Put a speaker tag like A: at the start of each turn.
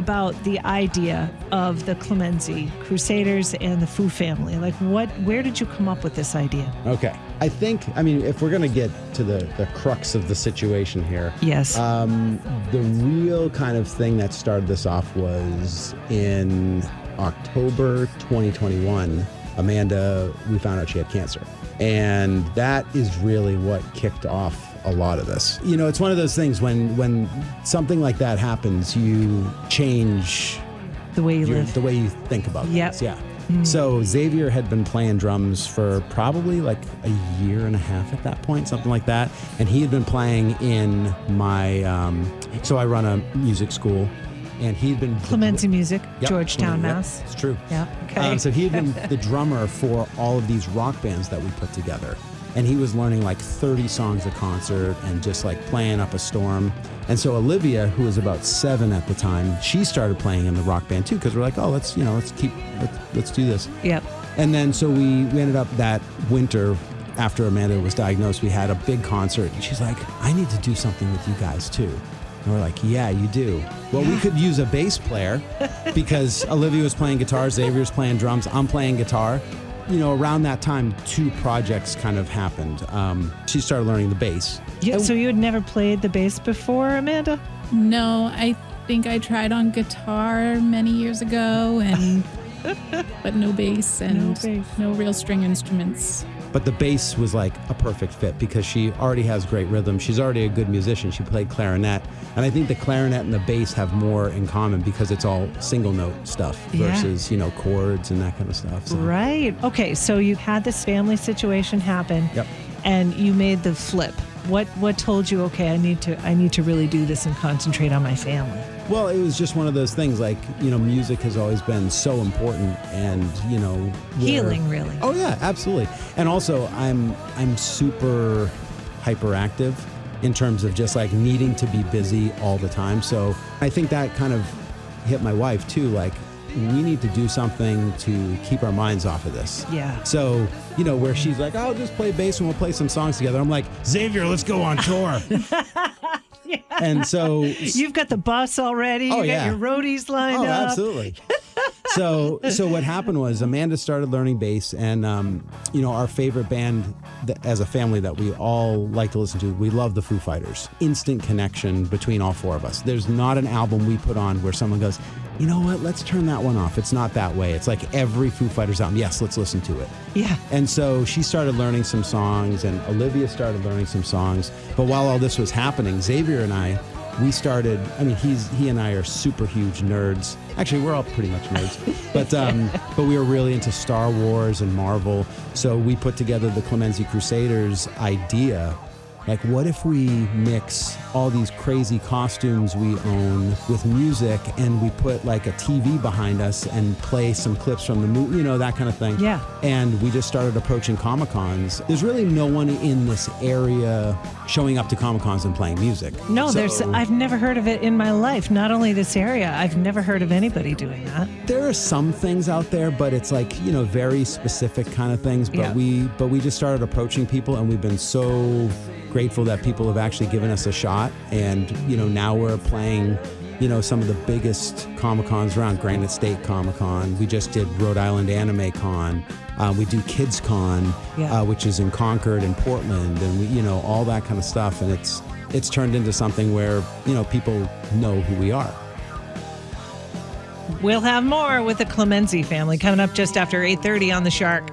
A: about the idea of the Clemency Crusaders and the Foo family? Like, where did you come up with this idea?
B: Okay. I mean, if we're going to get to the crux of the situation here.
A: Yes.
B: The real kind of thing that started this off was in October 2021, Amanda, we found out she had cancer. And that is really what kicked off a lot of this. You know, it's one of those things when something like that happens, you change
A: the way you live.
B: The way you think about things. Yeah. So Xavier had been playing drums for probably like a year and a half at that point, something like that. And he had been playing in my, so I run a music school, and he'd been...
A: Clemency Music,
B: Yep.
A: Georgetown,
B: Yep.
A: Mass.
B: It's true.
A: Yeah, okay.
B: So he'd been the drummer for all of these rock bands that we put together. And he was learning like 30 songs a concert and just like playing up a storm. And so Olivia, who was about 7 at the time, she started playing in the rock band too, because we're like, oh, let's do this.
A: Yep.
B: And then so we ended up that winter after Amanda was diagnosed, we had a big concert, and she's like, I need to do something with you guys too. And we're like, yeah, you do. Well, we could use a bass player because Olivia was playing guitar, Xavier was playing drums, I'm playing guitar. You know, around that time, 2 projects kind of happened. She started learning the bass.
A: Yeah, so you had never played the bass before, Amanda?
C: No, I think I tried on guitar many years ago, and but no bass and no real string instruments.
B: But the bass was like a perfect fit because she already has great rhythm. She's already a good musician. She played clarinet. And I think the clarinet and the bass have more in common because it's all single note stuff versus, chords and that kind of stuff. So.
A: Right. Okay, so you had this family situation happen.
B: Yep.
A: And you made the flip. What told you, okay, I need to really do this and concentrate on my family?
B: Well, it was just one of those things like, music has always been so important and,
A: healing, really.
B: Oh, yeah, absolutely. And also I'm super hyperactive in terms of just like needing to be busy all the time. So I think that kind of hit my wife too. Like, we need to do something to keep our minds off of this.
A: Yeah.
B: So, where she's like, I'll just play bass and we'll play some songs together. I'm like, Xavier, let's go on tour.
A: Yeah.
B: And so
A: you've got the bus already. You got your roadies lined up.
B: Oh, absolutely. So what happened was Amanda started learning bass, and our favorite band as a family that we all like to listen to, we love the Foo Fighters. Instant connection between all 4 of us. There's not an album we put on where someone goes, you know what, let's turn that one off. It's not that way. It's like every Foo Fighters album, yes, let's listen to it.
A: Yeah.
B: And so she started learning some songs, and Olivia started learning some songs. But while all this was happening, Xavier and I, we started, he and I are super huge nerds. Actually, we're all pretty much nerds. But we were really into Star Wars and Marvel. So we put together the Clemency Crusaders idea. Like, what if we mix all these crazy costumes we own with music, and we put like a TV behind us and play some clips from the movie, that kind of thing.
A: Yeah.
B: And we just started approaching Comic-Cons. There's really no one in this area showing up to Comic-Cons and playing music.
A: No, I've never heard of it in my life. Not only this area, I've never heard of anybody doing that.
B: There are some things out there, but it's like, very specific kind of things. But we just started approaching people, and we've been so grateful that people have actually given us a shot. And, now we're playing, some of the biggest Comic-Cons around. Granite State Comic-Con. We just did Rhode Island Anime Con. We do Kids Con, which is in Concord and Portland, and we, all that kind of stuff. And it's turned into something where, people know who we are.
A: We'll have more with the Clemency family coming up just after 8:30 on The Shark.